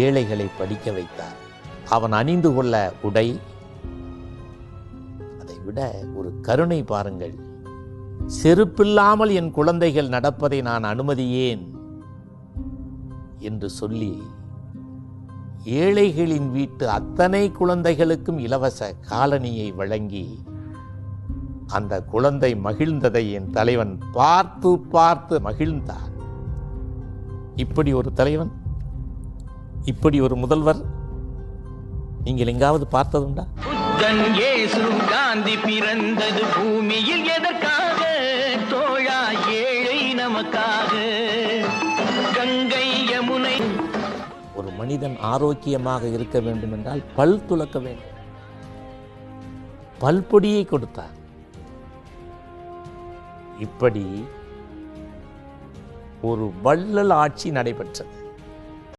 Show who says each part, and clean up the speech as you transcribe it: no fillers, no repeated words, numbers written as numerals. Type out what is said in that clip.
Speaker 1: ஏழைகளை படிக்க வைத்தார். அவன் அணிந்து கொள்ள உடை, அதை விட ஒரு கருணை பாருங்கள். செருப்பில்லாமல் என் குழந்தைகள் நடப்பதை நான் அனுமதியேன் என்று சொல்லி ஏழைகளின் வீட்டு அத்தனை குழந்தைகளுக்கும் இலவச காலணியை வழங்கி அந்த குழந்தை மகிழ்ந்ததை என் தலைவன் பார்த்து பார்த்து மகிழ்ந்தார். இப்படி ஒரு தலைவன், இப்படி ஒரு முதல்வர் நீங்கள் எங்காவது பார்த்ததுண்டா?
Speaker 2: காந்தி பிறந்தது பூமியில் எதற்காக தோழா? ஏழை நமக்காக. கங்கை யமுனை.
Speaker 1: ஒரு மனிதன் ஆரோக்கியமாக இருக்க வேண்டும் என்றால் பல் துலக்க வேண்டும். பல்பொடியை கொடுத்தார். இப்படி ஒரு வள்ளல் ஆட்சி நடைபெற்றது.